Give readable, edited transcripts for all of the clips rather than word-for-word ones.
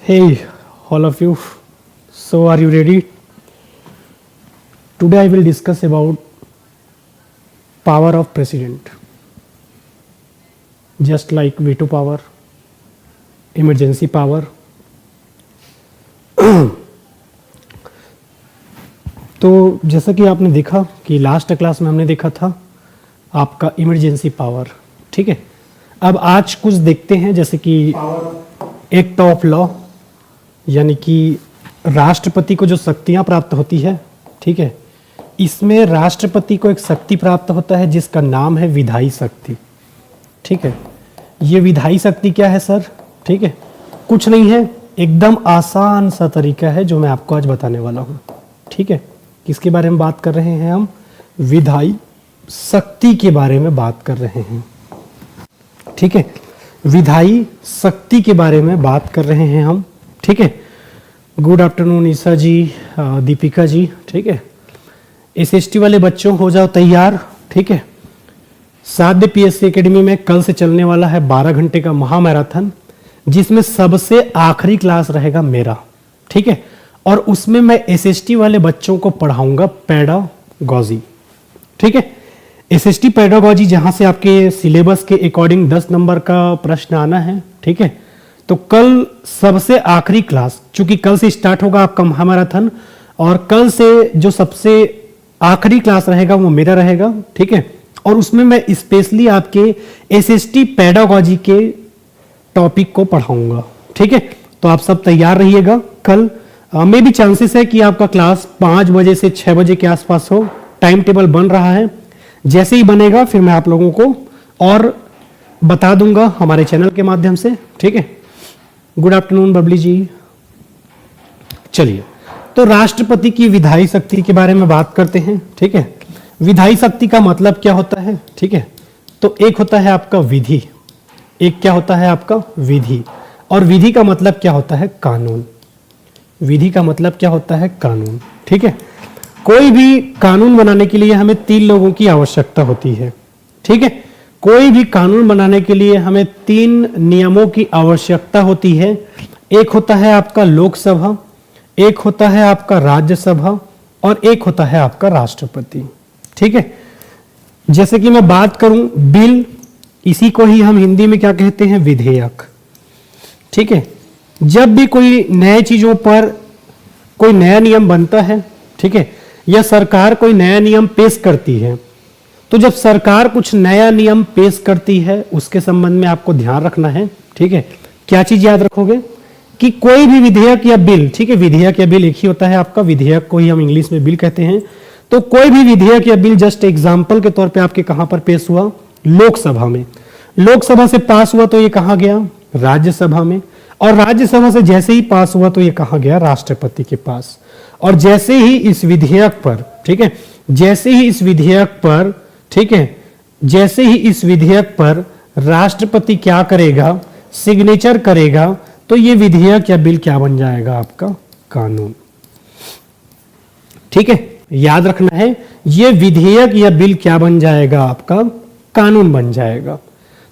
Hey, all of you. So, are you ready? Today, I will discuss about power of president. Just like veto power, emergency power. तो जैसा कि आपने देखा कि last class में हमने देखा था आपका इमरजेंसी पावर, ठीक है। अब आज कुछ देखते हैं जैसे कि एक्ट ऑफ लॉ, यानी कि राष्ट्रपति को जो शक्तियां प्राप्त होती है, ठीक है। इसमें राष्ट्रपति को एक शक्ति प्राप्त होता है जिसका नाम है विधायी शक्ति, ठीक है। ये विधायी शक्ति क्या है सर? ठीक है, कुछ नहीं है, एकदम आसान सा तरीका है जो मैं आपको आज बताने वाला हूँ, ठीक है। किसके बारे में बात कर रहे हैं हम? विधायी शक्ति के बारे में बात कर रहे हैं, ठीक है। विधायी शक्ति के बारे में बात कर रहे हैं हम, ठीक है। गुड आफ्टरनून ईसा जी, दीपिका जी, ठीक है। एसएसटी वाले बच्चों हो जाओ तैयार, ठीक है। साध्य पीएससी एकेडमी में कल से चलने वाला है 12 घंटे का महामैराथन, जिसमें सबसे आखिरी क्लास रहेगा मेरा, ठीक है। और उसमें मैं एसएसटी वाले बच्चों को पढ़ाऊंगा पेडागॉजी, ठीक है। एसएसटी पेडागॉजी जहां से आपके सिलेबस के अकॉर्डिंग 10 नंबर का प्रश्न आना है, ठीक है। तो कल सबसे आखिरी क्लास, चूंकि कल से स्टार्ट होगा आपका महामैराथन, और कल से जो सबसे आखिरी क्लास रहेगा वो मेरा रहेगा, ठीक है। और उसमें मैं स्पेशली आपके एसएसटी पेडागॉजी के टॉपिक को पढ़ाऊंगा, ठीक है। तो आप सब तैयार रहिएगा। कल में भी चांसेस है कि आपका क्लास 5 बजे से 6 बजे के आसपास हो। टाइम टेबल बन रहा है, जैसे ही बनेगा फिर मैं आप लोगों को और बता दूंगा हमारे चैनल के माध्यम से, ठीक है। गुड आफ्टरनून बबली जी। चलिए, तो राष्ट्रपति की विधायी शक्ति के बारे में बात करते हैं, ठीक है। विधायी शक्ति का मतलब क्या होता है, ठीक है। तो एक होता है आपका विधि, एक क्या होता है आपका विधि, और विधि का मतलब क्या होता है? कानून। विधि का मतलब क्या होता है? कानून, ठीक है। कोई भी कानून बनाने के लिए हमें 3 लोगों की आवश्यकता होती है, ठीक है। कोई भी कानून बनाने के लिए हमें 3 नियमों की आवश्यकता होती है। एक होता है आपका लोकसभा, एक होता है आपका राज्यसभा, और एक होता है आपका राष्ट्रपति, ठीक है। जैसे कि मैं बात करूं बिल, इसी को ही हम हिंदी में क्या कहते हैं? विधेयक, ठीक है। जब भी कोई नए चीजों पर कोई नया नियम बनता है, ठीक है, या सरकार कोई नया नियम पेश करती है, तो जब सरकार कुछ नया नियम पेश करती है उसके संबंध में आपको ध्यान रखना है, ठीक है। क्या चीज याद रखोगे? कि कोई भी विधेयक या बिल, ठीक है, विधेयक या बिल एक ही होता है आपका, विधेयक को ही हम इंग्लिश में बिल कहते हैं। तो कोई भी विधेयक या बिल जस्ट एग्जाम्पल के तौर पे आपके कहां पर पेश हुआ? लोकसभा में। लोकसभा से पास हुआ तो ये कहां गया? राज्यसभा में। और राज्यसभा से जैसे ही पास हुआ तो ये कहां गया? राष्ट्रपति के पास। और जैसे ही इस विधेयक पर, ठीक है, जैसे ही इस विधेयक पर, ठीक है, जैसे ही इस विधेयक पर राष्ट्रपति क्या करेगा? सिग्नेचर करेगा, तो ये विधेयक या बिल क्या बन जाएगा? आपका कानून, ठीक है। याद रखना है, ये विधेयक या बिल क्या बन जाएगा? आपका कानून बन जाएगा।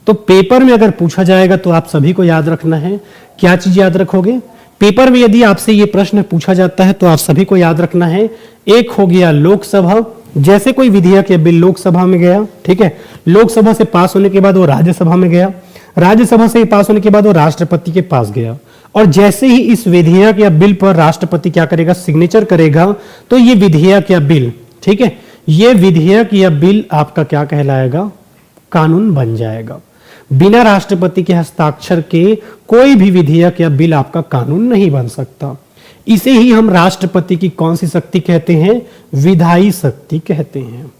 तो पेपर में अगर पूछा जाएगा तो आप सभी को याद रखना है। क्या चीज याद रखोगे? पेपर में यदि आपसे ये प्रश्न पूछा जाता है तो आप सभी को याद रखना है, एक हो गया लोकसभा, जैसे कोई विधेयक या बिल लोकसभा में गया, ठीक है, लोकसभा से पास होने के बाद वो राज्यसभा में गया, राज्यसभा से पास होने के बाद वो राष्ट्रपति के पास गया, और जैसे ही इस विधेयक या बिल पर राष्ट्रपति क्या करेगा? सिग्नेचर करेगा, तो ये विधेयक या बिल, ठीक है, ये विधेयक या बिल आपका क्या कहलाएगा? कानून बन जाएगा। बिना राष्ट्रपति के हस्ताक्षर के कोई भी विधेयक या बिल आपका कानून नहीं बन सकता। इसे ही हम राष्ट्रपति की कौन सी शक्ति कहते हैं? विधायी शक्ति कहते हैं,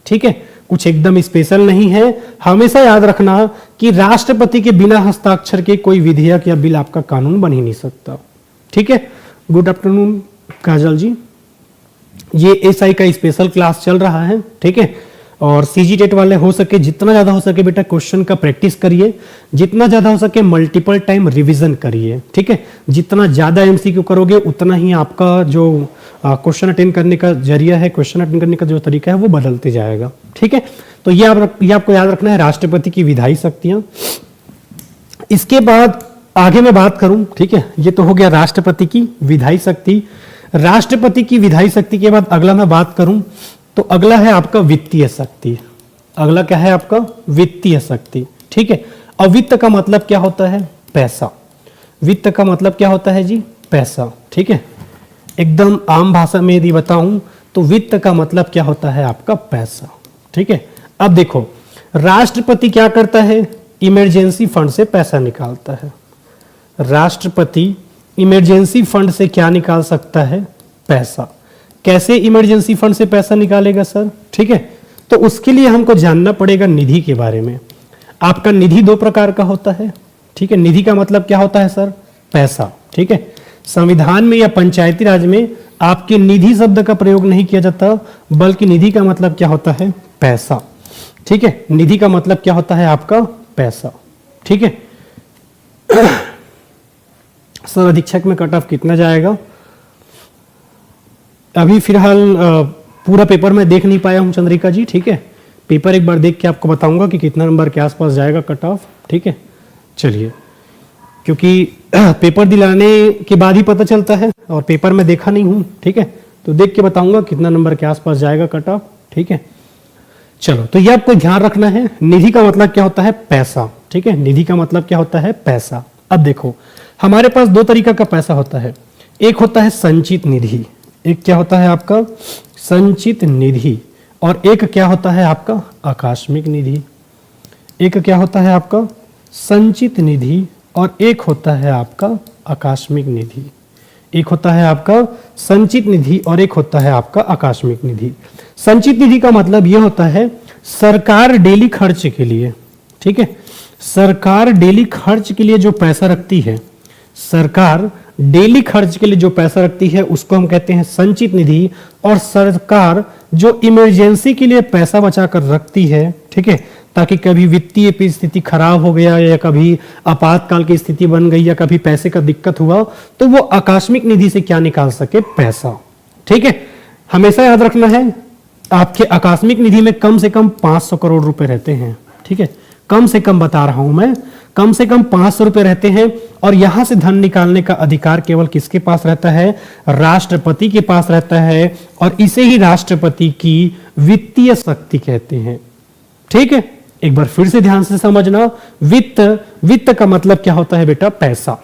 ठीक है। कुछ एकदम स्पेशल नहीं है, हमेशा याद रखना कि राष्ट्रपति के बिना हस्ताक्षर के कोई विधेयक या बिल आपका कानून बन ही नहीं सकता, ठीक है। गुड आफ्टरनून काजल जी। ये एसआई का स्पेशल क्लास चल रहा है, ठीक है। और सीजी टेट वाले हो सके जितना ज्यादा हो सके बेटा क्वेश्चन का प्रैक्टिस करिए, जितना ज्यादा हो सके मल्टीपल टाइम रिवीजन करिए, ठीक है। जितना ज्यादा एमसीक्यू करोगे उतना ही आपका जो क्वेश्चन अटेंड करने का जरिया है, क्वेश्चन अटेंड करने का जो तरीका है वो बदलते जाएगा, ठीक है। तो ये आपको याद रखना है, राष्ट्रपति की विधायी शक्तियां। इसके बाद आगे मैं बात करूं, ठीक है, ये तो हो गया राष्ट्रपति की विधायी शक्ति। राष्ट्रपति की विधायी शक्ति के बाद अगला मैं बात करूं तो अगला है आपका वित्तीय शक्ति। अगला क्या है आपका? वित्तीय शक्ति, ठीक है। और वित्त का मतलब क्या होता है? पैसा। वित्त का मतलब क्या होता है जी? पैसा, ठीक है। एकदम आम भाषा में यदि बताऊं तो वित्त का मतलब क्या होता है? आपका पैसा, ठीक है। अब देखो, राष्ट्रपति क्या करता है? इमरजेंसी फंड से पैसा निकालता है। राष्ट्रपति इमरजेंसी फंड से क्या निकाल सकता है? पैसा। कैसे इमरजेंसी फंड से पैसा निकालेगा सर? ठीक है, तो उसके लिए हमको जानना पड़ेगा निधि के बारे में। आपका निधि दो प्रकार का होता है, ठीक है। निधि का मतलब क्या होता है सर? पैसा, ठीक है। संविधान में या पंचायती राज में आपके निधि शब्द का प्रयोग नहीं किया जाता, बल्कि निधि का मतलब क्या होता है? पैसा, ठीक है। निधि का मतलब क्या होता है? आपका पैसा, ठीक है। सर अधीक्षक में कट ऑफ कितना जाएगा? अभी फिलहाल पूरा पेपर मैं देख नहीं पाया हूं चंद्रिका जी, ठीक है। पेपर एक बार देख के आपको बताऊंगा कि कितना नंबर के आसपास जाएगा कट ऑफ, ठीक है। चलिए, क्योंकि पेपर दिलाने के बाद ही पता चलता है और पेपर में देखा नहीं हूं, ठीक है, तो देख के बताऊंगा कितना नंबर के आसपास जाएगा कट ऑफ, ठीक है। चलो, तो ये आपको ध्यान रखना है। निधि का मतलब क्या होता है? पैसा, ठीक है। निधि का मतलब क्या होता है? पैसा। अब देखो, हमारे पास दो तरीका का पैसा होता है। एक होता है संचित निधि, एक क्या होता है आपका? संचित निधि। और एक क्या होता है आपका? आकस्मिक निधि। एक क्या होता है आपका? संचित निधि और एक होता है आपका आकस्मिक निधि। एक होता है आपका संचित निधि और एक होता है आपका आकस्मिक निधि। संचित निधि का मतलब यह होता है सरकार डेली खर्च के लिए, ठीक है। सरकार डेली खर्च के लिए जो पैसा रखती है, सरकार डेली खर्च के लिए जो पैसा रखती है उसको हम कहते हैं संचित निधि। और सरकार जो इमरजेंसी के लिए पैसा बचा कर रखती है, ठीक है, ताकि कभी वित्तीय परिस्थिति खराब हो गया या कभी आपातकाल की स्थिति बन गई या कभी पैसे का दिक्कत हुआ तो वो आकस्मिक निधि से क्या निकाल सके? पैसा, ठीक है। हमेशा याद रखना है, आपके आकस्मिक निधि में कम से कम 500 करोड़ रुपए रहते हैं, ठीक है। कम से कम बता रहा हूं मैं, कम से कम 500 रुपए रहते हैं। और यहां से धन निकालने का अधिकार केवल किसके पास रहता है? राष्ट्रपति के पास रहता है। और इसे ही राष्ट्रपति की वित्तीय शक्ति कहते हैं, ठीक है। एक बार फिर से ध्यान से समझना, वित्त का मतलब क्या होता है बेटा? पैसा,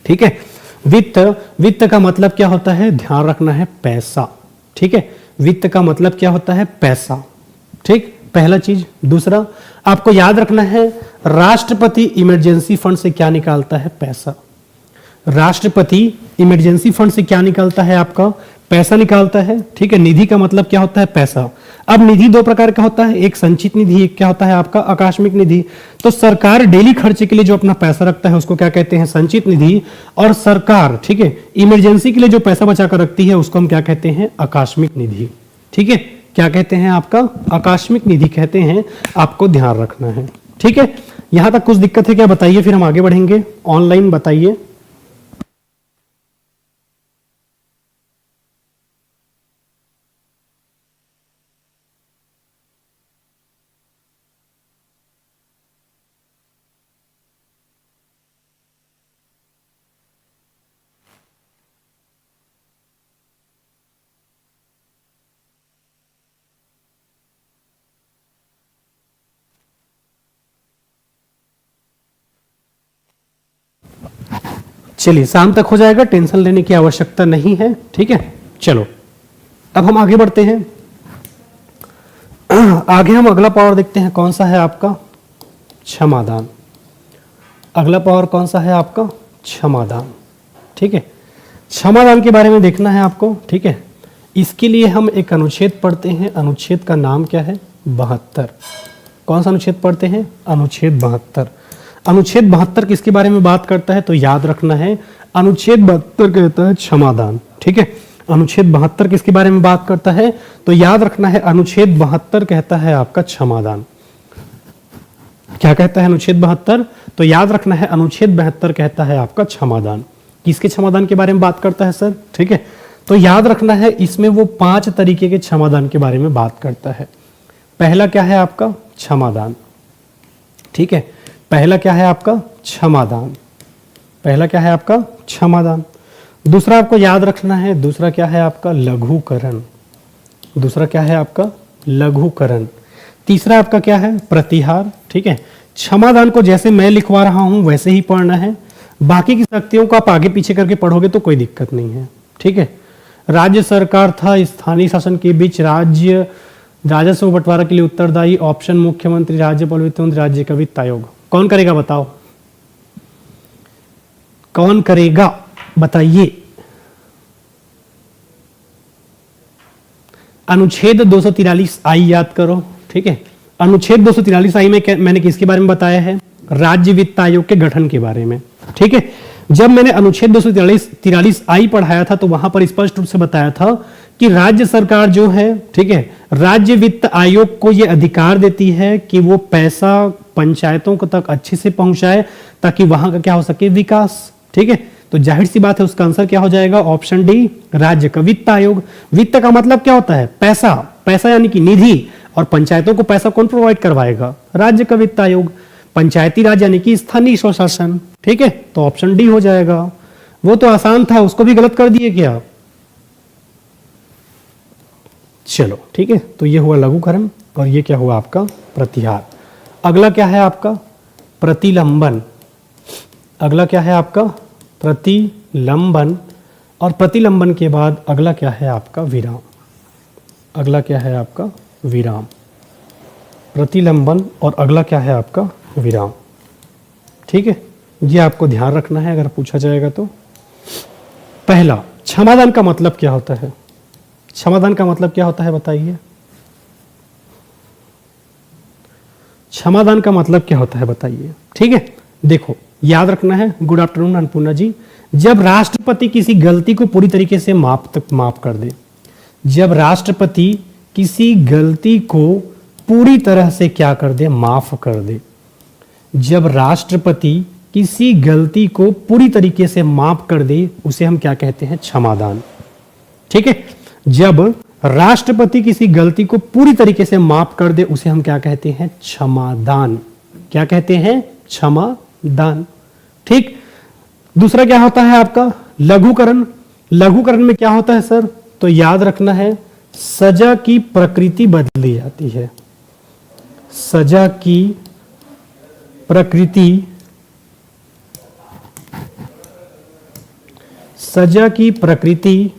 ठीक है। वित्त का मतलब क्या होता है? ध्यान रखना है, पैसा, ठीक है। वित्त का मतलब क्या होता है? पैसा, ठीक, पहला चीज। दूसरा, आपको याद रखना है, राष्ट्रपति इमरजेंसी फंड से क्या निकालता है? पैसा। राष्ट्रपति इमरजेंसी फंड से क्या निकालता है? आपका पैसा निकालता है, ठीक है। निधि का मतलब क्या होता है? पैसा। अब निधि दो प्रकार का होता है, एक संचित निधि, एक क्या होता है आपका? आकस्मिक निधि। तो सरकार डेली खर्चे के लिए जो अपना पैसा रखता है उसको क्या कहते हैं? संचित निधि। और सरकार, ठीक है, इमरजेंसी के लिए जो पैसा बचा कर रखती है उसको हम क्या कहते हैं? आकस्मिक निधि, ठीक है। क्या कहते हैं? आपका आकस्मिक निधि कहते हैं। आपको ध्यान रखना है, ठीक है। यहां तक कुछ दिक्कत है क्या? बताइए, फिर हम आगे बढ़ेंगे। ऑनलाइन बताइए। चलिए, शाम तक हो जाएगा, टेंशन लेने की आवश्यकता नहीं है, ठीक है। चलो, अब हम आगे बढ़ते हैं। आगे हम अगला पावर देखते हैं, कौन सा है आपका? क्षमादान। अगला पावर कौन सा है आपका? क्षमादान, ठीक है। क्षमादान के बारे में देखना है आपको, ठीक है। इसके लिए हम एक अनुच्छेद पढ़ते हैं। अनुच्छेद का नाम क्या है? 72। कौन सा अनुच्छेद पढ़ते हैं? अनुच्छेद 72। अनुच्छेद 72 किसके बारे में बात करता है? तो याद रखना है, अनुच्छेद 72 कहता है क्षमादान, ठीक है। अनुच्छेद 72 किसके बारे में बात करता है? तो याद रखना है, अनुच्छेद 72 कहता है आपका क्षमादान। क्या कहता है अनुच्छेद 72? तो याद रखना है, अनुच्छेद 72 कहता है आपका क्षमादान। किसके क्षमादान के बारे में बात करता है सर? ठीक है, तो याद रखना है, इसमें वो 5 तरीके के क्षमादान के बारे में बात करता है। पहला क्या है आपका? क्षमादान, ठीक है। पहला क्या है आपका? क्षमादान, पहला क्या है आपका क्षमादान। दूसरा आपको याद रखना है, दूसरा क्या है आपका लघुकरण। दूसरा क्या है आपका लघुकरण। तीसरा आपका क्या है प्रतिहार। ठीक है, क्षमादान को जैसे मैं लिखवा रहा हूं वैसे ही पढ़ना है, बाकी की शक्तियों को आप आगे पीछे करके पढ़ोगे तो कोई दिक्कत नहीं है। ठीक है, राज्य सरकार था स्थानीय शासन के बीच राज्य राजस्व बंटवारा के लिए उत्तरदायी। ऑप्शन मुख्यमंत्री, राज्यपाल, वित्त मंत्री, राज्य का वित्त आयोग। कौन करेगा बताओ, कौन करेगा बताइए। अनुच्छेद 243 आई याद करो। ठीक है, अनुच्छेद 243 आई में मैंने किसके बारे में बताया है, राज्य वित्त आयोग के गठन के बारे में। ठीक है, जब मैंने अनुच्छेद 243 आई पढ़ाया था तो वहां पर स्पष्ट रूप से बताया था कि राज्य सरकार जो है, ठीक है, राज्य वित्त आयोग को यह अधिकार देती है कि वो पैसा पंचायतों को तक अच्छे से पहुंचाए ताकि वहां का क्या हो सके विकास। ठीक है, तो जाहिर सी बात है उसका आंसर क्या हो जाएगा, ऑप्शन डी राज्य का वित्त आयोग। वित्त का मतलब क्या होता है, पैसा, पैसा यानी कि निधि, और पंचायतों को पैसा कौन प्रोवाइड करवाएगा, राज्य का वित्त आयोग। पंचायती राज यानी कि स्थानीय स्वशासन। ठीक है, तो ऑप्शन डी हो जाएगा। वो तो आसान था, उसको भी गलत कर दिए क्या। चलो ठीक है, तो ये हुआ लघुकरण और ये क्या हुआ आपका प्रतिहार। अगला क्या है आपका प्रतिलंबन। अगला क्या है आपका प्रतिलंबन, और प्रतिलंबन के बाद अगला क्या है आपका विराम। अगला क्या है आपका विराम। प्रतिलंबन और अगला क्या है आपका विराम। ठीक है, ये आपको ध्यान रखना है अगर पूछा जाएगा तो। पहला, क्षमादान का मतलब क्या होता है। क्षमादान का मतलब क्या होता है बताइए। क्षमादान का मतलब क्या होता है बताइए। ठीक है, देखो याद रखना है। गुड आफ्टरनून अन्नपूर्णा जी। जब राष्ट्रपति किसी गलती को पूरी तरीके से माफ कर दे, जब राष्ट्रपति किसी गलती को पूरी तरह से क्या कर दे, माफ कर दे। जब राष्ट्रपति किसी गलती को पूरी तरीके से माफ कर दे उसे हम क्या कहते हैं, क्षमादान। ठीक है, जब राष्ट्रपति किसी गलती को पूरी तरीके से माफ कर दे उसे हम क्या कहते हैं, क्षमादान। क्या कहते हैं, क्षमादान। ठीक, दूसरा क्या होता है आपका लघुकरण। लघुकरण में क्या होता है सर, तो याद रखना है सजा की प्रकृति बदली जाती है। सजा की प्रकृति, सजा की प्रकृति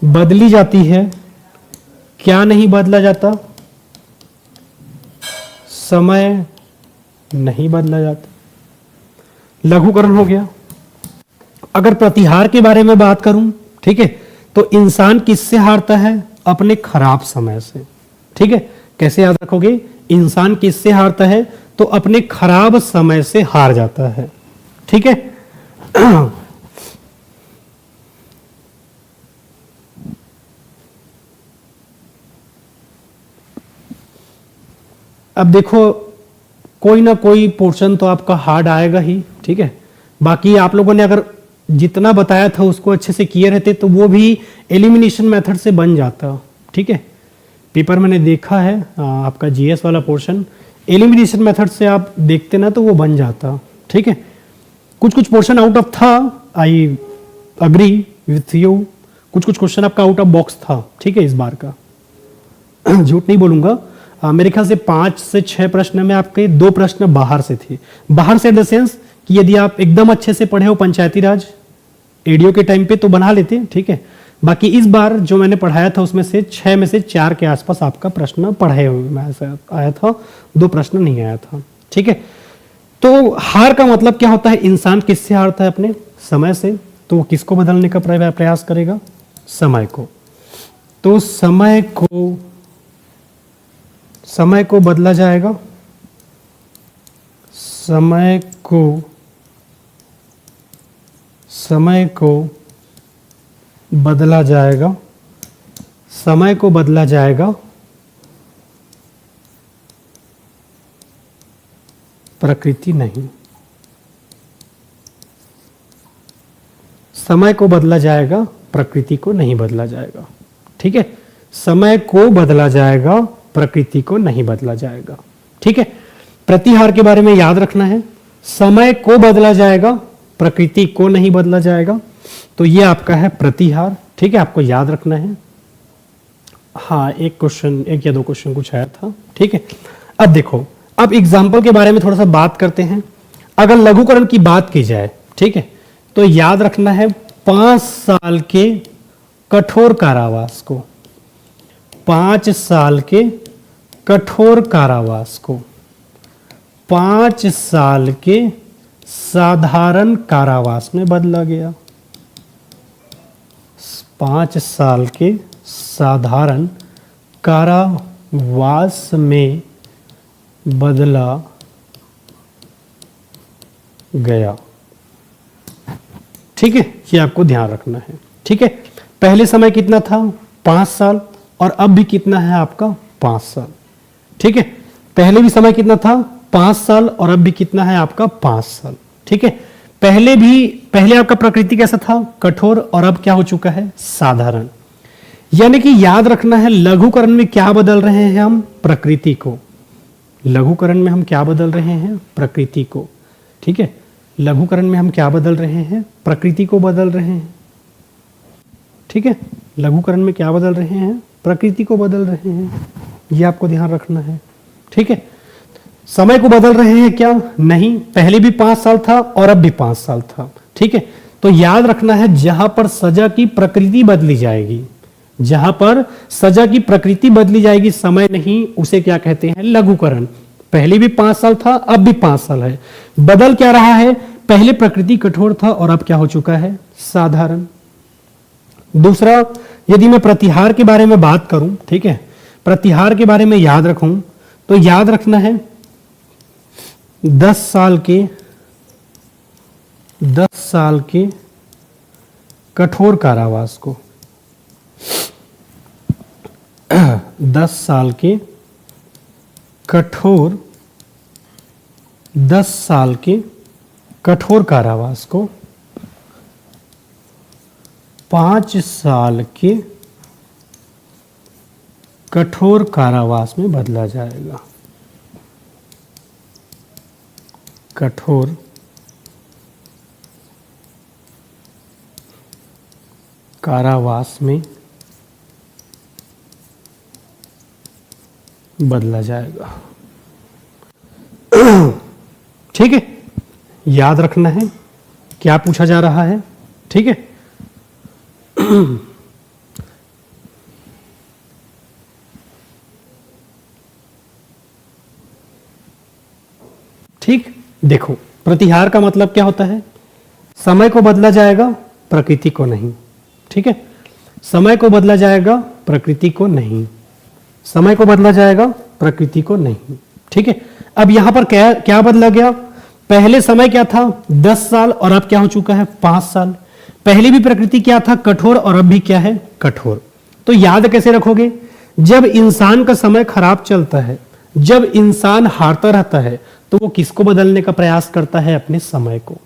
बदली जाती है। क्या नहीं बदला जाता, समय नहीं बदला जाता। लघुकरण हो गया। अगर प्रतिहार के बारे में बात करूं, ठीक है, तो इंसान किससे हारता है, अपने खराब समय से। ठीक है, कैसे याद रखोगे, इंसान किससे हारता है, तो अपने खराब समय से हार जाता है। ठीक है, अब देखो कोई ना कोई पोर्शन तो आपका हार्ड आएगा ही। ठीक है, बाकी आप लोगों ने अगर जितना बताया था उसको अच्छे से किए रहते तो वो भी एलिमिनेशन मेथड से बन जाता। ठीक है, पेपर मैंने देखा है आपका जीएस वाला पोर्शन एलिमिनेशन मेथड से आप देखते ना तो वो बन जाता। ठीक है, कुछ कुछ पोर्शन आउट ऑफ था, आई अग्री विथ यू। कुछ कुछ क्वेश्चन आपका आउट ऑफ बॉक्स था। ठीक है, इस बार का झूठ नहीं बोलूंगा, मेरे ख्याल से 5 से 6 प्रश्न में आपके 2 प्रश्न बाहर से थे। बाहर से इन द सेंस कि यदि आप एकदम अच्छे से पढ़े हो पंचायती राज एडीओ के टाइम पे तो बना लेते। ठीक है, बाकी इस बार जो मैंने पढ़ाया था उसमें से 6 में से 4 के आसपास आपका प्रश्न पढ़े हुए में आया था, 2 प्रश्न नहीं आया था। ठीक है, तो हार का मतलब क्या होता है, इंसान किससे हारता है, अपने समय से। तो वो किसको बदलने का प्रयास करेगा, समय को। तो समय को बदला जाएगा, समय को बदला जाएगा, समय को बदला जाएगा, प्रकृति नहीं। समय को बदला जाएगा, प्रकृति को नहीं बदला जाएगा। ठीक है, समय को बदला जाएगा, प्रकृति को नहीं बदला जाएगा। ठीक है, प्रतिहार के बारे में याद रखना है, समय को बदला जाएगा, प्रकृति को नहीं बदला जाएगा। तो ये आपका है प्रतिहार, ठीक है, आपको याद रखना है। हाँ, एक क्वेश्चन, एक या दो क्वेश्चन कुछ आया था, ठीक है। अब देखो, अब एग्जाम्पल के बारे में थोड़ा सा बात करते हैं। अगर लघुकरण की बात की जाए, ठीक है, तो याद रखना है 5 साल के कठोर कारावास को, 5 साल के कठोर कारावास को 5 साल के साधारण कारावास में बदला गया। 5 साल के साधारण कारावास में बदला गया, ठीक है, ये आपको ध्यान रखना है, ठीक है। पहले समय कितना था? 5 साल, और अब भी कितना है आपका? 5 साल, ठीक है। पहले भी समय कितना था? 5 साल, और अब भी कितना है आपका? 5 साल, ठीक है। पहले आपका प्रकृति कैसा था? कठोर, और अब क्या हो चुका है? साधारण। यानी कि याद रखना है लघुकरण में क्या बदल रहे हैं हम? प्रकृति को। लघुकरण में हम क्या बदल रहे हैं? प्रकृति को, ठीक है। लघुकरण में हम क्या बदल रहे हैं? प्रकृति को बदल रहे हैं, ठीक है। लघुकरण में क्या बदल रहे हैं? प्रकृति को बदल रहे हैं, ये आपको ध्यान रखना है, ठीक है। समय को बदल रहे हैं क्या? नहीं, पहले भी 5 साल था और अब भी 5 साल था, ठीक है। तो याद रखना है जहां पर सजा की प्रकृति बदली जाएगी, जहां पर सजा की प्रकृति बदली जाएगी, समय नहीं, उसे क्या कहते हैं? लघुकरण। पहले भी 5 साल था, अब भी 5 साल है। बदल क्या रहा है? पहले प्रकृति कठोर था और अब क्या हो चुका है? साधारण। दूसरा, यदि मैं प्रतिहार के बारे में बात करूं, ठीक है, प्रतिहार के बारे में याद रखूं, तो याद रखना है 10 साल के कठोर कारावास को, 10 साल के कठोर कारावास को 5 साल के कठोर कारावास में बदला जाएगा। कठोर कारावास में बदला जाएगा, ठीक है। याद रखना है क्या पूछा जा रहा है, ठीक है। ठीक, देखो, प्रतिहार का मतलब क्या होता है? समय को बदला जाएगा, प्रकृति को नहीं, ठीक है। समय को बदला जाएगा, प्रकृति को नहीं। समय को बदला जाएगा, प्रकृति को नहीं, ठीक है। अब यहां पर क्या बदला गया? पहले समय क्या था? 10 साल, और अब क्या हो चुका है? 5 साल। पहले भी प्रकृति क्या था? कठोर, और अब भी क्या है? कठोर। तो याद कैसे रखोगे? जब इंसान का समय खराब चलता है, जब इंसान हारता रहता है, तो वो किसको बदलने का प्रयास करता है? अपने समय को।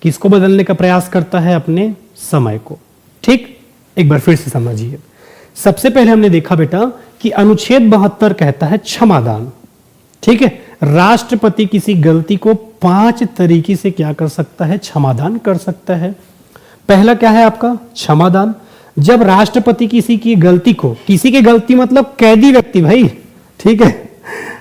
किसको बदलने का प्रयास करता है? अपने समय को, ठीक। एक बार फिर से समझिए। सबसे पहले हमने देखा बेटा कि अनुच्छेद 72 कहता है क्षमादान, ठीक है। राष्ट्रपति किसी गलती को 5 तरीके से क्या कर सकता है? क्षमादान कर सकता है। पहला क्या है आपका? क्षमादान। जब राष्ट्रपति किसी की गलती को, किसी की गलती मतलब कैदी व्यक्ति भाई, ठीक है।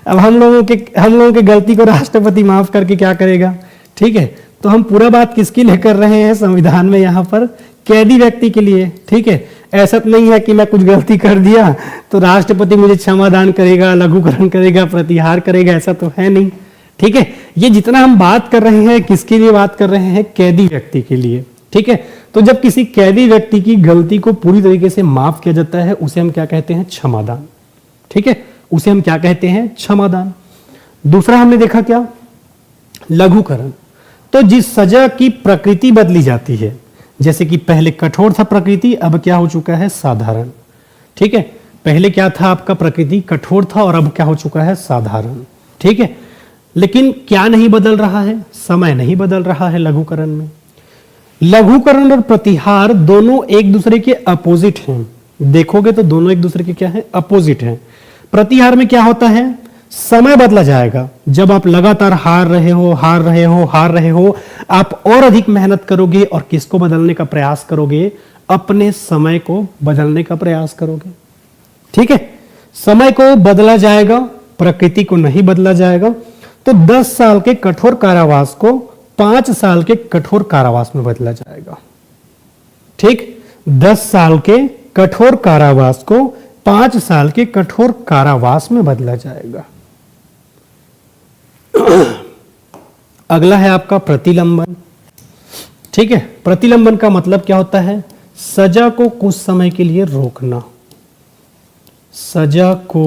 अब हम लोगों के गलती को राष्ट्रपति माफ करके क्या करेगा, ठीक है। तो हम पूरा बात किसके लिए कर रहे हैं संविधान में? यहाँ पर कैदी व्यक्ति के लिए, ठीक है। ऐसा तो नहीं है कि मैं कुछ गलती कर दिया तो राष्ट्रपति मुझे क्षमादान करेगा, लघुकरण करेगा, प्रतिहार करेगा, ऐसा तो है नहीं, ठीक है। ये जितना हम बात कर रहे हैं किसके लिए बात कर रहे हैं? कैदी व्यक्ति के लिए, ठीक है। तो जब किसी कैदी व्यक्ति की गलती को पूरी तरीके से माफ किया जाता है, उसे हम क्या कहते हैं? क्षमादान, ठीक है। उसे हम क्या कहते हैं? क्षमादान। दूसरा हमने देखा क्या? लघुकरण। तो जिस सजा की प्रकृति बदली जाती है, जैसे कि पहले कठोर था प्रकृति, अब क्या हो चुका है? साधारण, ठीक है। पहले क्या था आपका? प्रकृति कठोर था, और अब क्या हो चुका है? साधारण, ठीक है। लेकिन क्या नहीं बदल रहा है? समय नहीं बदल रहा है लघुकरण में। लघुकरण और प्रतिहार दोनों एक दूसरे के अपोजिट हैं। देखोगे तो दोनों एक दूसरे के क्या है? अपोजिट हैं। प्रतिहार में क्या होता है? समय बदला जाएगा। जब आप लगातार हार रहे हो, आप और अधिक मेहनत करोगे और किसको बदलने का प्रयास करोगे? अपने समय को बदलने का प्रयास करोगे। ठीक है, समय को बदला जाएगा, प्रकृति को नहीं बदला जाएगा। तो 10 साल के कठोर कारावास को 5 साल के कठोर कारावास में बदला जाएगा। ठीक, 10 साल के कठोर कारावास को 5 साल के कठोर कारावास में बदला जाएगा। अगला है आपका प्रतिलंबन। ठीक है, प्रतिलंबन का मतलब क्या होता है? सजा को कुछ समय के लिए रोकना। सजा को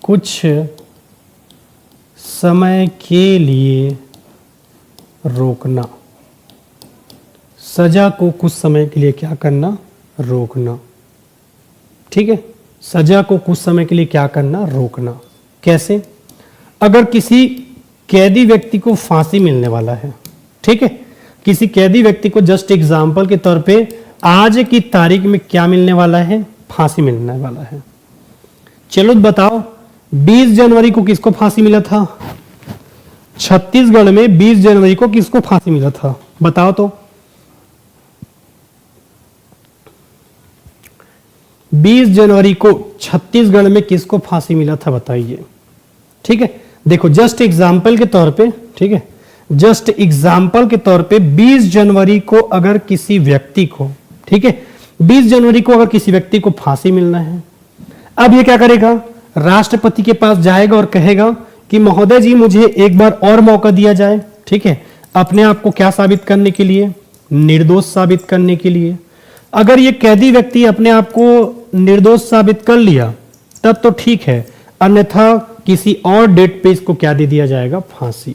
कुछ समय के लिए रोकना। सजा को कुछ समय के लिए क्या करना? रोकना। ठीक है, सजा को कुछ समय के लिए क्या करना? रोकना। कैसे? अगर किसी कैदी व्यक्ति को फांसी मिलने वाला है, ठीक है, किसी कैदी व्यक्ति को जस्ट एग्जाम्पल के तौर पे आज की तारीख में क्या मिलने वाला है? फांसी मिलने वाला है। चलो बताओ, 20 जनवरी को किसको फांसी मिला था? छत्तीसगढ़ में 20 जनवरी को किसको फांसी मिला था? बताओ तो। 20 जनवरी को छत्तीसगढ़ में किसको फांसी मिला था? बताइए। ठीक है, देखो जस्ट एग्जाम्पल के तौर पे, ठीक है, जस्ट एग्जाम्पल के तौर पे 20 जनवरी को अगर किसी व्यक्ति को, ठीक है, 20 जनवरी को अगर किसी व्यक्ति को फांसी मिलना है, अब ये क्या करेगा? राष्ट्रपति के पास जाएगा और कहेगा कि महोदय जी मुझे एक बार और मौका दिया जाए। ठीक है, अपने आप को क्या साबित करने के लिए? निर्दोष साबित करने के लिए। अगर ये कैदी व्यक्ति अपने आप को निर्दोष साबित कर लिया तब तो ठीक है, अन्यथा किसी और डेट पे इसको क्या दे दिया जाएगा? फांसी।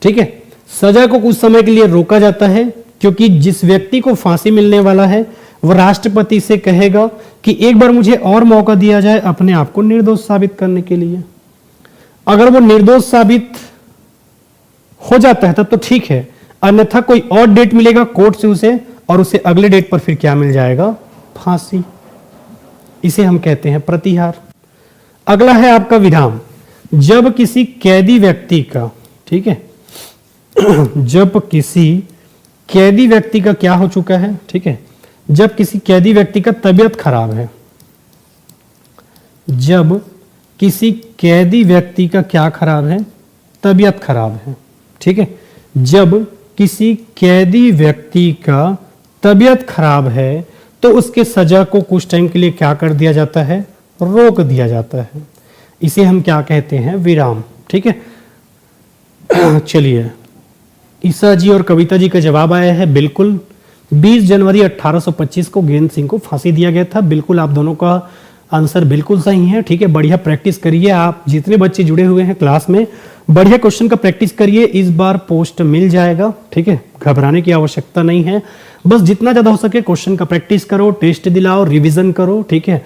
ठीक है, सजा को कुछ समय के लिए रोका जाता है क्योंकि जिस व्यक्ति को फांसी मिलने वाला है वह राष्ट्रपति से कहेगा कि एक बार मुझे और मौका दिया जाए अपने आप को निर्दोष साबित करने के लिए। अगर वो निर्दोष साबित हो जाता है तब तो ठीक है, अन्यथा कोई और डेट मिलेगा कोर्ट से उसे, और उसे अगले डेट पर फिर क्या मिल जाएगा? फांसी। इसे हम कहते हैं प्रतिहार। अगला है आपका विराम। जब किसी कैदी व्यक्ति का, ठीक है, जब किसी कैदी व्यक्ति का क्या हो चुका है? ठीक है, जब किसी कैदी व्यक्ति का तबीयत खराब है, जब किसी कैदी व्यक्ति का क्या खराब है? तबीयत खराब है। ठीक है, जब किसी कैदी व्यक्ति का तबीयत खराब है तो उसके सजा को कुछ टाइम के लिए क्या कर दिया जाता है? रोक दिया जाता है। इसे हम क्या कहते हैं? विराम। ठीक है, चलिए, ईसा जी और कविता जी का जवाब आया है बिल्कुल। 20 जनवरी 1825 को गेंद सिंह को फांसी दिया गया था। बिल्कुल, आप दोनों का आंसर बिल्कुल सही है। ठीक है, बढ़िया प्रैक्टिस करिए। आप जितने बच्चे जुड़े हुए हैं क्लास में, बढ़िया क्वेश्चन का प्रैक्टिस करिए। इस बार पोस्ट मिल जाएगा। ठीक है, घबराने की आवश्यकता नहीं है। बस जितना ज़्यादा हो सके क्वेश्चन का प्रैक्टिस करो, टेस्ट दिलाओ, रिवीजन करो। ठीक है,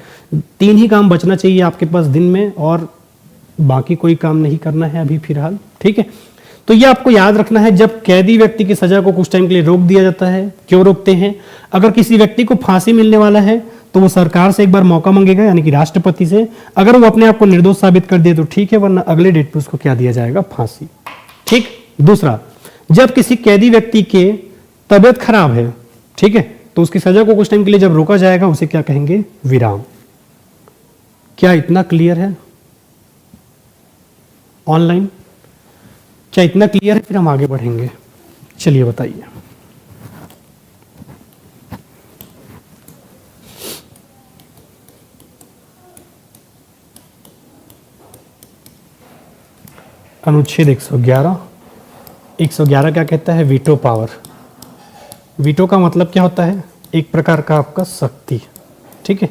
3 ही काम बचना चाहिए आपके पास दिन में, और बाकी कोई काम नहीं करना है अभी फिलहाल। ठीक है, तो ये आपको याद रखना है। जब कैदी व्यक्ति की सजा को कुछ टाइम के लिए रोक दिया जाता है, क्यों रोकते हैं? अगर किसी व्यक्ति को फांसी मिलने वाला है तो वो सरकार से एक बार मौका मांगेगा, यानी कि राष्ट्रपति से। अगर वो अपने आप को निर्दोष साबित कर दे तो ठीक है, वरना अगले डेट पे उसको क्या दिया जाएगा? फांसी। ठीक। दूसरा, जब किसी कैदी व्यक्ति के तबियत खराब है, ठीक है, तो उसकी सजा को कुछ टाइम के लिए जब रोका जाएगा उसे क्या कहेंगे? विराम। क्या इतना क्लियर है? ऑनलाइन क्या इतना क्लियर है? फिर हम आगे बढ़ेंगे। चलिए बताइए। अनुच्छेद 111। 111 क्या कहता है? Veto power. वीटो का मतलब क्या होता है? एक प्रकार का आपका शक्ति। ठीक है,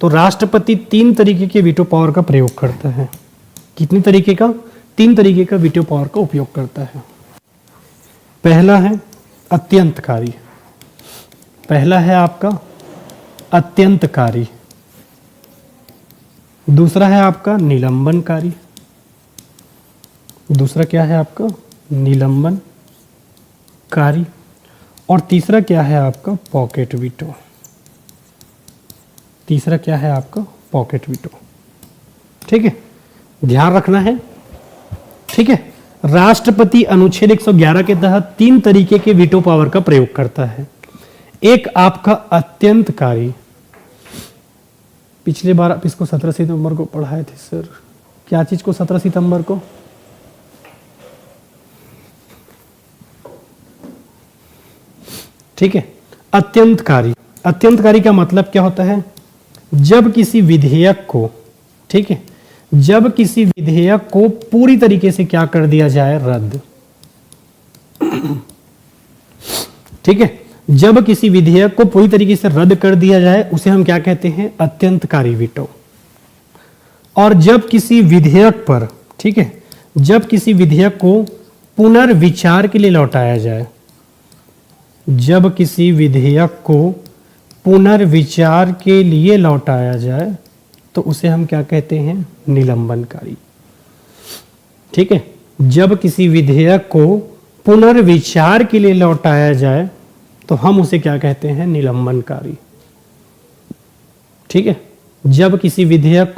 तो राष्ट्रपति 3 तरीके के वीटो पावर का प्रयोग करता है। कितनी तरीके का? 3 तरीके का वीटो पावर का उपयोग करता है। पहला है अत्यंतकारी। पहला है आपका अत्यंतकारी। दूसरा है आपका निलंबनकारी। दूसरा क्या है आपका? निलंबनकारी। और तीसरा क्या है आपका? Pocket veto. तीसरा क्या है आपका? Pocket veto. ठीक है, ध्यान रखना है। ठीक है, राष्ट्रपति अनुच्छेद 111 के तहत 3 तरीके के वीटो पावर का प्रयोग करता है। एक आपका अत्यंतकारी, पिछले बार आप इसको 17 सितंबर को पढ़ाए थे सर, क्या चीज को 17 सितंबर को? ठीक है, अत्यंतकारी। अत्यंतकारी का मतलब क्या होता है? जब किसी विधेयक को, ठीक है, जब किसी विधेयक को पूरी तरीके से क्या कर दिया जाए? रद्द। ठीक है, जब किसी विधेयक को पूरी तरीके से रद्द कर दिया जाए उसे हम क्या कहते हैं? अत्यंतकारी वीटो। और जब किसी विधेयक पर, ठीक है, जब किसी विधेयक को पुनर्विचार के लिए लौटाया जाए, जब किसी विधेयक को पुनर्विचार के लिए लौटाया जाए तो उसे हम क्या कहते हैं? निलंबनकारी। ठीक है, जब किसी विधेयक को पुनर्विचार के लिए लौटाया जाए तो हम उसे क्या कहते हैं? निलंबनकारी। ठीक है, जब किसी विधेयक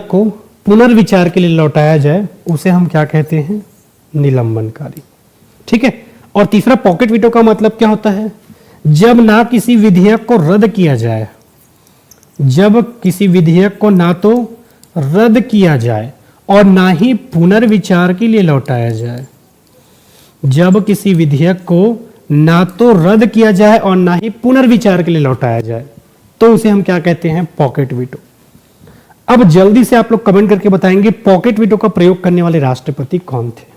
को पुनर्विचार के लिए लौटाया जाए उसे हम क्या कहते हैं? निलंबनकारी। ठीक है, और तीसरा पॉकेट वीटो का मतलब क्या होता है? जब ना किसी विधेयक को रद्द किया जाए, जब किसी विधेयक को ना तो रद्द किया जाए और ना ही पुनर्विचार के लिए लौटाया जाए, जब किसी विधेयक को ना तो रद्द किया जाए और ना ही पुनर्विचार के लिए लौटाया जाए तो उसे हम क्या कहते हैं? Pocket veto. अब जल्दी से आप लोग कमेंट करके बताएंगे पॉकेट वीटो का प्रयोग करने वाले राष्ट्रपति कौन थे?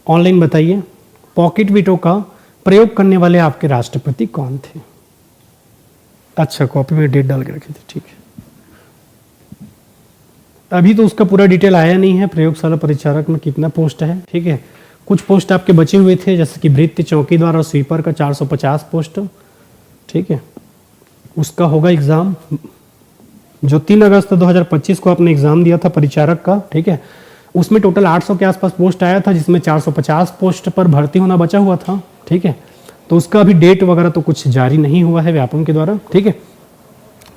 ऑनलाइन बताइए, पॉकेट वीटो का प्रयोग करने वाले आपके राष्ट्रपति कौन थे? अच्छा, कॉपी में डेट डाल के रखे थे, ठीक है। अभी तो उसका पूरा डिटेल आया नहीं है, प्रयोगशाला परिचारक में कितना पोस्ट है, ठीक है। कुछ पोस्ट आपके बचे हुए थे, जैसे कि भृत्य, चौकीदार और स्वीपर का 450 पोस्ट, ठीक है। उसका होगा एग्जाम, जो 3 अगस्त 2025 को आपने एग्जाम दिया था परिचारक का, ठीक है। उसमें टोटल 800 के आसपास पोस्ट आया था, जिसमें 450 पोस्ट पर भर्ती होना बचा हुआ था, ठीक है। तो उसका अभी डेट वगैरह तो कुछ जारी नहीं हुआ है व्यापम के द्वारा, ठीक है।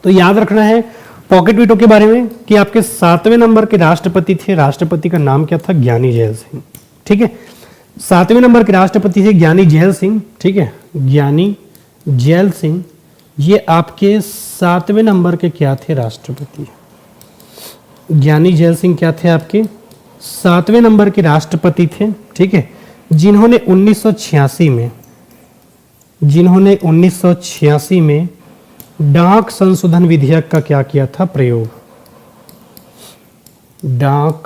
तो याद रखना है पॉकेट वीटो के बारे में कि आपके 7वें नंबर के राष्ट्रपति थे, राष्ट्रपति का नाम क्या था? ज्ञानी जैल सिंह, ठीक है। 7वें नंबर के राष्ट्रपति थे ज्ञानी जैल सिंह, ठीक है। ज्ञानी जैल सिंह, ये आपके 7वें नंबर के क्या थे? राष्ट्रपति। ज्ञानी जैल सिंह क्या थे? आपके 7वें नंबर के राष्ट्रपति थे, ठीक है। जिन्होंने 1986 में डाक संशोधन विधेयक का क्या किया था? प्रयोग। डाक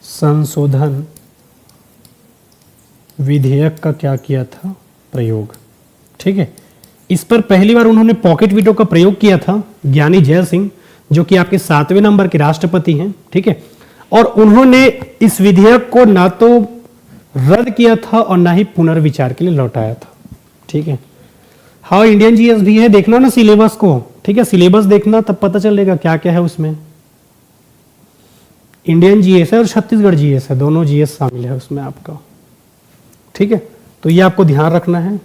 संशोधन विधेयक का क्या किया था? प्रयोग, ठीक है। इस पर पहली बार उन्होंने पॉकेट वीटो का प्रयोग किया था ज्ञानी जैल सिंह, जो कि आपके 7वें नंबर के राष्ट्रपति हैं, ठीक है। और उन्होंने इस विधेयक को ना तो रद्द किया था और ना ही पुनर्विचार के लिए लौटाया था, ठीक है। हाँ, इंडियन जीएस भी है, देखना ना सिलेबस को, ठीक है। सिलेबस देखना, तब पता चलेगा क्या क्या है उसमें। इंडियन जीएस है और छत्तीसगढ़ जीएस है, दोनों जीएस शामिल है उसमें आपका, ठीक है। तो ये आपको ध्यान रखना है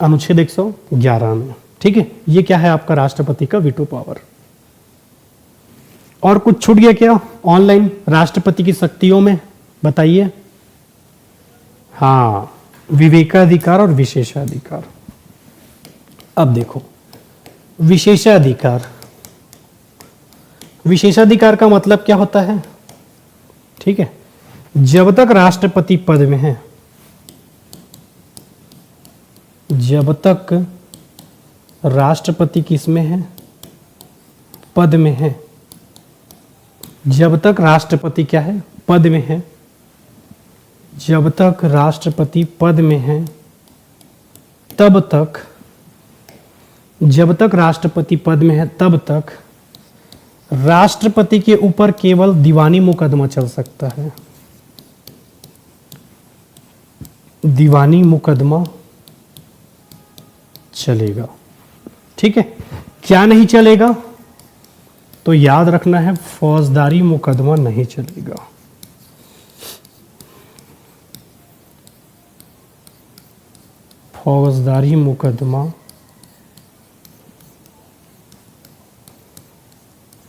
अनुच्छेद 111 में, ठीक है। ये क्या है? आपका राष्ट्रपति का वीटो पावर। और कुछ छूट गया क्या ऑनलाइन राष्ट्रपति की शक्तियों में? बताइए। हाँ, विवेकाधिकार और विशेषाधिकार। अब देखो, विशेषाधिकार, विशेषाधिकार का मतलब क्या होता है? ठीक है, जब तक राष्ट्रपति पद में है, जब तक राष्ट्रपति किस में है? पद में है। जब तक राष्ट्रपति क्या है? पद में है। जब तक राष्ट्रपति पद में है, तब तक, जब तक राष्ट्रपति पद में है तब तक राष्ट्रपति के ऊपर केवल दीवानी मुकदमा चल सकता है। दीवानी मुकदमा चलेगा, ठीक है। क्या नहीं चलेगा? तो याद रखना है, फौजदारी मुकदमा नहीं चलेगा। फौजदारी मुकदमा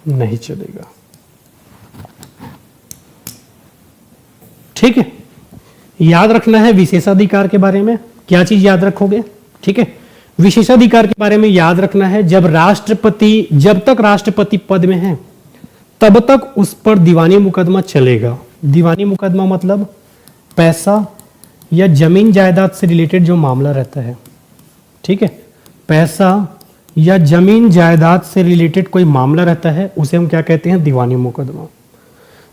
नहीं चलेगा। ठीक है, याद रखना है विशेषाधिकार के बारे में। क्या चीज याद रखोगे? ठीक है, विशेषाधिकार के बारे में याद रखना है, जब तक राष्ट्रपति पद में है तब तक उस पर दीवानी मुकदमा चलेगा। दीवानी मुकदमा मतलब पैसा या जमीन जायदाद से रिलेटेड जो मामला रहता है, ठीक है, पैसा या जमीन जायदाद से रिलेटेड कोई मामला रहता है उसे हम क्या कहते हैं? दीवानी मुकदमा।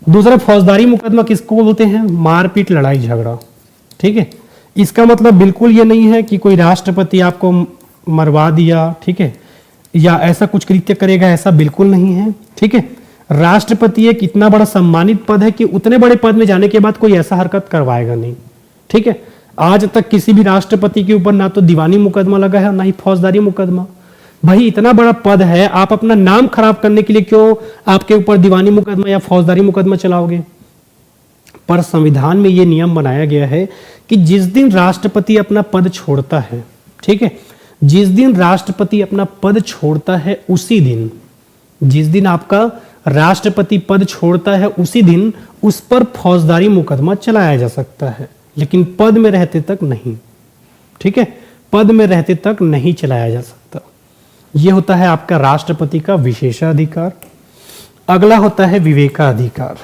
दूसरा फौजदारी मुकदमा किसको बोलते हैं? मारपीट, लड़ाई झगड़ा। ठीक है, इसका मतलब बिल्कुल ये नहीं है कि कोई राष्ट्रपति आपको मरवा दिया, ठीक है, या ऐसा कुछ कृत्य करेगा, ऐसा बिल्कुल नहीं है। ठीक है, राष्ट्रपति एक इतना बड़ा सम्मानित पद है कि उतने बड़े पद में जाने के बाद कोई ऐसा हरकत करवाएगा नहीं। ठीक है, आज तक किसी भी राष्ट्रपति के ऊपर ना तो दीवानी मुकदमा लगा है ना ही फौजदारी मुकदमा। भाई इतना बड़ा पद है, आप अपना नाम खराब करने के लिए क्यों आपके ऊपर दीवानी मुकदमा या फौजदारी मुकदमा चलाओगे? पर संविधान में यह नियम बनाया गया है कि जिस दिन राष्ट्रपति अपना पद छोड़ता है, ठीक है, जिस दिन राष्ट्रपति अपना पद छोड़ता है उसी दिन, जिस दिन आपका राष्ट्रपति पद छोड़ता है उसी दिन उस पर फौजदारी मुकदमा चलाया जा सकता है, लेकिन पद में रहते तक नहीं। ठीक है, पद में रहते तक नहीं चलाया जा सकता। यह होता है आपका राष्ट्रपति का विशेषाधिकार। अगला होता है विवेकाधिकार।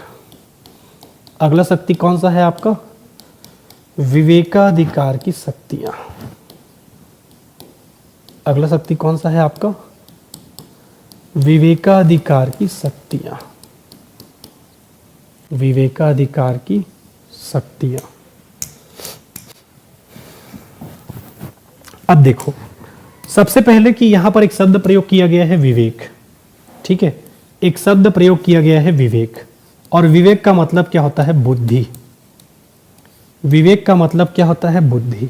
अगला शक्ति कौन सा है आपका? विवेकाधिकार की शक्तियां। अगला शक्ति कौन सा है आपका? विवेकाधिकार की शक्तियां। विवेकाधिकार की शक्तियां। अब देखो, सबसे पहले कि यहां पर एक शब्द प्रयोग किया गया है विवेक। ठीक है, एक शब्द प्रयोग किया गया है विवेक, और विवेक का मतलब क्या होता है? बुद्धि। विवेक का मतलब क्या होता है? बुद्धि।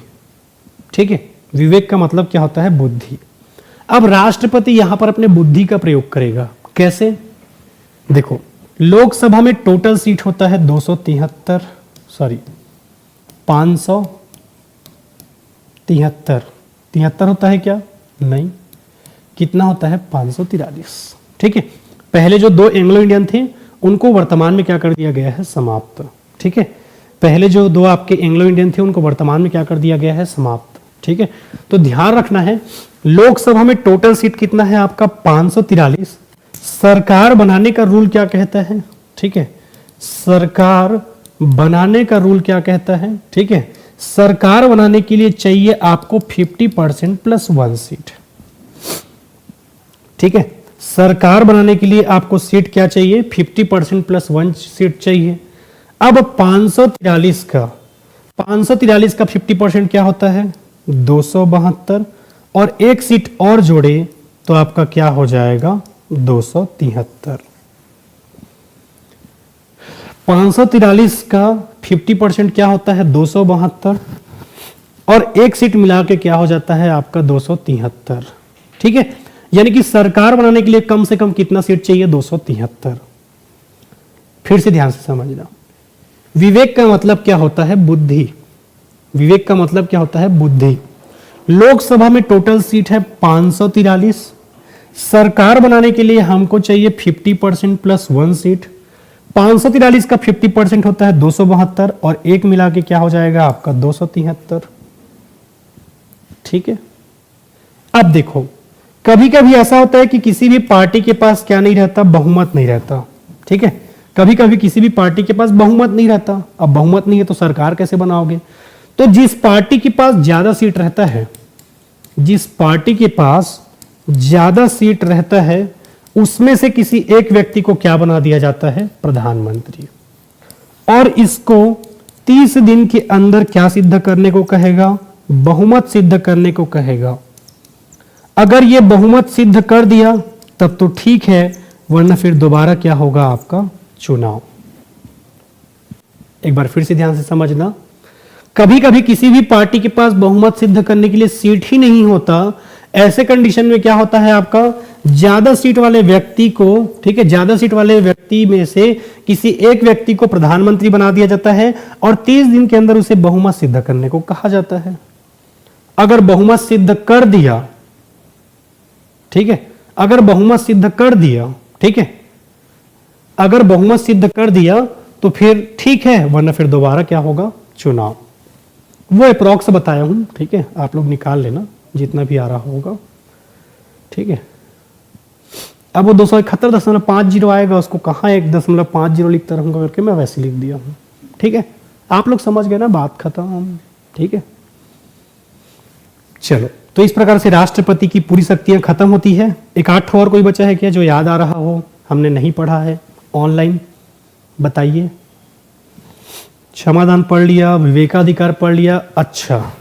ठीक है, विवेक का मतलब क्या होता है? बुद्धि। अब राष्ट्रपति यहां पर अपने बुद्धि का प्रयोग करेगा। कैसे? देखो, लोकसभा में टोटल सीट होता है 573 होता है क्या? नहीं, कितना होता है? 543। ठीक है, पहले जो दो एंग्लो इंडियन थे उनको वर्तमान में क्या कर दिया गया है? समाप्त। ठीक है, पहले जो दो आपके एंग्लो इंडियन थे उनको वर्तमान में क्या कर दिया गया है? समाप्त। ठीक है, तो ध्यान रखना है, लोकसभा में टोटल सीट कितना है आपका? 543। सरकार बनाने का रूल क्या कहता है? ठीक है, सरकार बनाने का रूल क्या कहता है? ठीक है, सरकार बनाने के लिए चाहिए आपको 50% प्लस 1 सीट। ठीक है, सरकार बनाने के लिए आपको सीट क्या चाहिए? 50% प्लस 1 सीट चाहिए। अब 543 का 50% क्या होता है? 272, और एक सीट और जोड़े तो आपका क्या हो जाएगा? 273। 543 का 50% क्या होता है? 272, और एक सीट मिला के क्या हो जाता है आपका? 273। ठीक है, यानी कि सरकार बनाने के लिए कम से कम कितना सीट चाहिए? 273। फिर से ध्यान से समझना, विवेक का मतलब क्या होता है? बुद्धि। विवेक का मतलब क्या होता है? बुद्धि। लोकसभा में टोटल सीट है 543। सरकार बनाने के लिए हमको चाहिए 50% प्लस 1 सीट। 543 का 50% होता है 272, और एक मिला के क्या हो जाएगा आपका? 273। ठीक है, अब देखो, कभी कभी ऐसा होता है कि किसी भी पार्टी के पास क्या नहीं रहता? बहुमत नहीं रहता। ठीक है, कभी कभी किसी भी पार्टी के पास बहुमत नहीं रहता। अब बहुमत नहीं है तो सरकार कैसे बनाओगे? तो जिस पार्टी के पास ज्यादा सीट रहता है, जिस पार्टी के पास ज्यादा सीट रहता है, उसमें से किसी एक व्यक्ति को क्या बना दिया जाता है? प्रधानमंत्री। और इसको 30 दिन के अंदर क्या सिद्ध करने को कहेगा? बहुमत सिद्ध करने को कहेगा। अगर ये बहुमत सिद्ध कर दिया तब तो ठीक है, वरना फिर दोबारा क्या होगा आपका? चुनाव। एक बार फिर से ध्यान से समझना, कभी कभी किसी भी पार्टी के पास बहुमत सिद्ध करने के लिए सीट ही नहीं होता। ऐसे कंडीशन में क्या होता है आपका? ज्यादा सीट वाले व्यक्ति को, ठीक है, ज्यादा सीट वाले व्यक्ति में से किसी एक व्यक्ति को प्रधानमंत्री बना दिया जाता है, और 30 दिन के अंदर उसे बहुमत सिद्ध करने को कहा जाता है। अगर बहुमत सिद्ध कर दिया, ठीक है, अगर बहुमत सिद्ध कर दिया, ठीक है, अगर बहुमत सिद्ध कर दिया तो फिर ठीक है, वरना फिर दोबारा क्या होगा, चुनाव। वो अप्रॉक्स बताया हूं, ठीक है, आप लोग निकाल लेना जितना भी आ रहा होगा, ठीक है। अब वो 271.50 आएगा, उसको कहाँ 1.50 लिखता रहूंगा करके मैं वैसे लिख दिया हूं, ठीक है। आप लोग समझ गए ना, बात खत्म, ठीक है। चलो, तो इस प्रकार से राष्ट्रपति की पूरी शक्तियां खत्म होती है। एक आठ और कोई बचा है क्या जो याद आ रहा हो, हमने नहीं पढ़ा है ऑनलाइन, बताइए। क्षमादान पढ़ लिया, विवेकाधिकार पढ़ लिया, अच्छा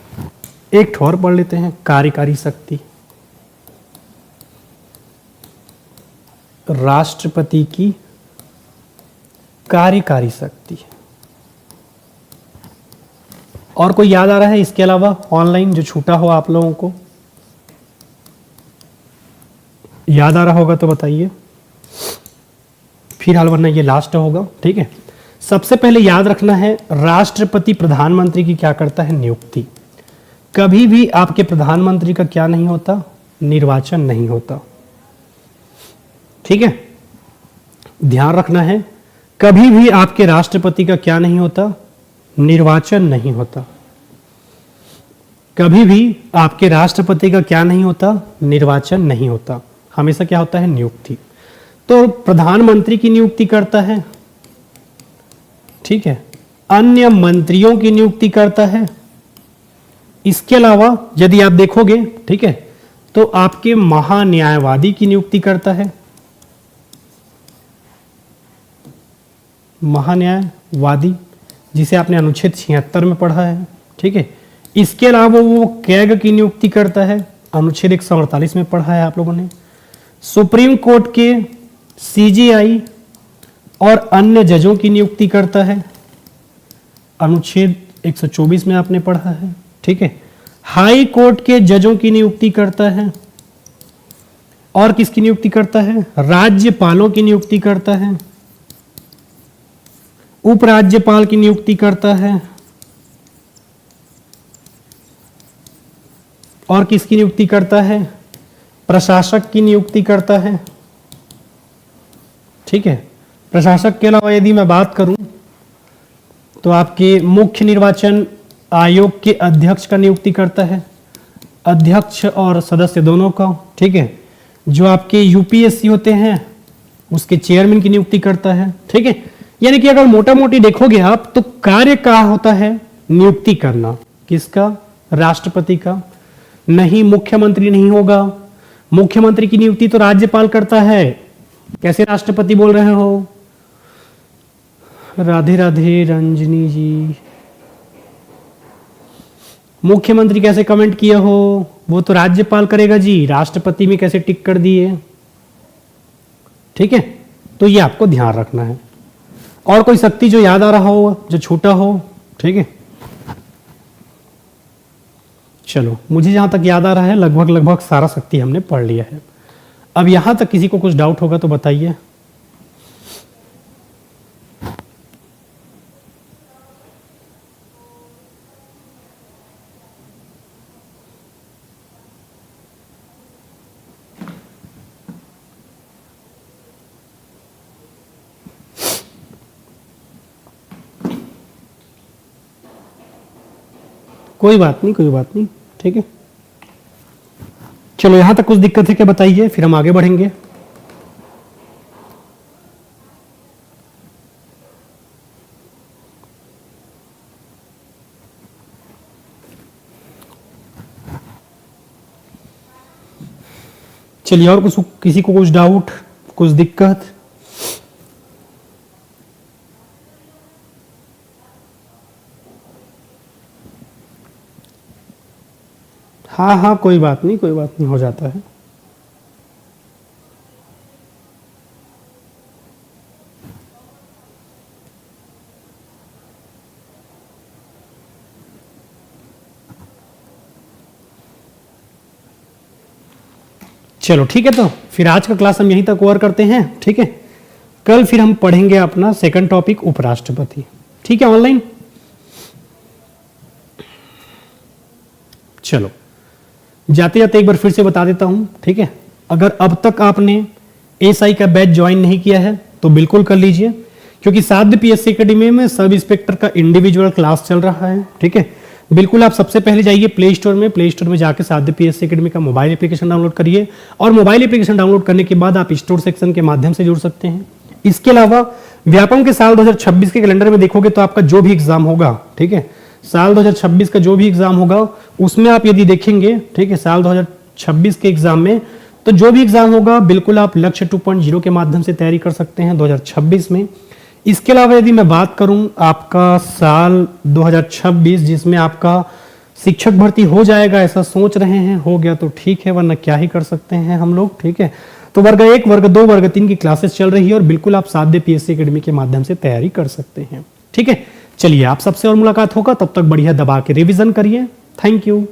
एक ठोर पढ़ लेते हैं, कार्यकारी शक्ति। राष्ट्रपति की कार्यकारी शक्ति। और कोई याद आ रहा है इसके अलावा ऑनलाइन जो छूटा हो आप लोगों को? याद आ रहा होगा तो बताइए, फिलहाल वरना ये लास्ट होगा, ठीक है। सबसे पहले याद रखना है, राष्ट्रपति प्रधानमंत्री की क्या करता है, नियुक्ति। कभी भी आपके प्रधानमंत्री का क्या नहीं होता, निर्वाचन नहीं होता, ठीक है। ध्यान रखना है, कभी भी आपके राष्ट्रपति का क्या नहीं होता, निर्वाचन नहीं होता। कभी भी आपके राष्ट्रपति का क्या नहीं होता, निर्वाचन नहीं होता, हमेशा क्या होता है, नियुक्ति। तो प्रधानमंत्री की नियुक्ति करता है, ठीक है, अन्य मंत्रियों की नियुक्ति करता है। इसके अलावा यदि आप देखोगे, ठीक है, तो आपके महान्यायवादी की नियुक्ति करता है, महान्यायवादी, जिसे आपने अनुच्छेद 76 में पढ़ा है, ठीक है। इसके अलावा वो कैग की नियुक्ति करता है, अनुच्छेद 148 में पढ़ा है आप लोगों ने। सुप्रीम कोर्ट के सीजेआई और अन्य जजों की नियुक्ति करता है, अनुच्छेद 124 में आपने पढ़ा है, ठीक है। हाई कोर्ट के जजों की नियुक्ति करता है, और किसकी नियुक्ति करता है, राज्यपालों की नियुक्ति करता है, उपराज्यपाल की नियुक्ति करता है, और किसकी नियुक्ति करता है, प्रशासक की नियुक्ति करता है, ठीक है। प्रशासक के अलावा यदि मैं बात करूं तो आपके मुख्य निर्वाचन आयोग के अध्यक्ष का नियुक्ति करता है, अध्यक्ष और सदस्य दोनों का, ठीक है। जो आपके यूपीएससी होते हैं उसके चेयरमैन की नियुक्ति करता है, ठीक है। यानी कि अगर मोटा मोटी देखोगे आप तो कार्य क्या होता है, नियुक्ति करना, किसका, राष्ट्रपति का। नहीं, मुख्यमंत्री नहीं होगा, मुख्यमंत्री की नियुक्ति तो राज्यपाल करता है। कैसे राष्ट्रपति बोल रहे हो, राधे राधे रंजनी जी, मुख्यमंत्री कैसे कमेंट किया हो, वो तो राज्यपाल करेगा जी, राष्ट्रपति में कैसे टिक कर दिए, ठीक है। तो ये आपको ध्यान रखना है। और कोई शक्ति जो याद आ रहा हो, जो छूटा हो, ठीक है। चलो, मुझे जहां तक याद आ रहा है लगभग सारा शक्ति हमने पढ़ लिया है। अब यहां तक किसी को कुछ डाउट होगा तो बताइए। कोई बात नहीं, ठीक है। चलो, यहां तक कुछ दिक्कत है क्या बताइए, फिर हम आगे बढ़ेंगे। चलिए, और कुछ किसी को कुछ डाउट, कुछ दिक्कत? हाँ, कोई बात नहीं, हो जाता है। चलो ठीक है, तो फिर आज का क्लास हम यहीं तक कवर करते हैं, ठीक है। कल फिर हम पढ़ेंगे अपना सेकंड टॉपिक उपराष्ट्रपति, ठीक है, ऑनलाइन। चलो, जाते जाते एक बार फिर से बता देता हूं, ठीक है। अगर अब तक आपने एसआई का बैच ज्वाइन नहीं किया है तो बिल्कुल कर लीजिए, क्योंकि साध्य पीएससी एकेडमी में सब इंस्पेक्टर का इंडिविजुअल क्लास चल रहा है। ठीक है, बिल्कुल आप सबसे पहले जाइए प्ले स्टोर में जाकर साध्य पीएससी एकेडमी का मोबाइल एप्लीकेशन डाउनलोड करिए, और मोबाइल एप्लीकेशन डाउनलोड करने के बाद आप स्टोर सेक्शन के माध्यम से जुड़ सकते हैं। इसके अलावा व्यापम के साल 2026 के कैलेंडर में देखोगे तो आपका जो भी एग्जाम होगा, ठीक है, साल 2026 का जो भी एग्जाम होगा उसमें आप यदि देखेंगे, ठीक है, साल 2026 के एग्जाम में तो जो भी एग्जाम होगा बिल्कुल आप लक्ष्य 2.0 के माध्यम से तैयारी कर सकते हैं 2026 में। इसके अलावा यदि मैं बात करूं आपका साल 2026 जिसमें आपका शिक्षक भर्ती हो जाएगा ऐसा सोच रहे हैं, हो गया तो ठीक है, वरना क्या ही कर सकते हैं हम लोग। ठीक है, तो वर्ग 1, वर्ग 2, वर्ग 3 की क्लासेस चल रही है और बिल्कुल आप साध्य पीएससी एकेडमी के माध्यम से तैयारी कर सकते हैं। ठीक है, चलिए आप सबसे और मुलाकात होगा, तब तक बढ़िया दबा के रिवीजन करिए। Thank you.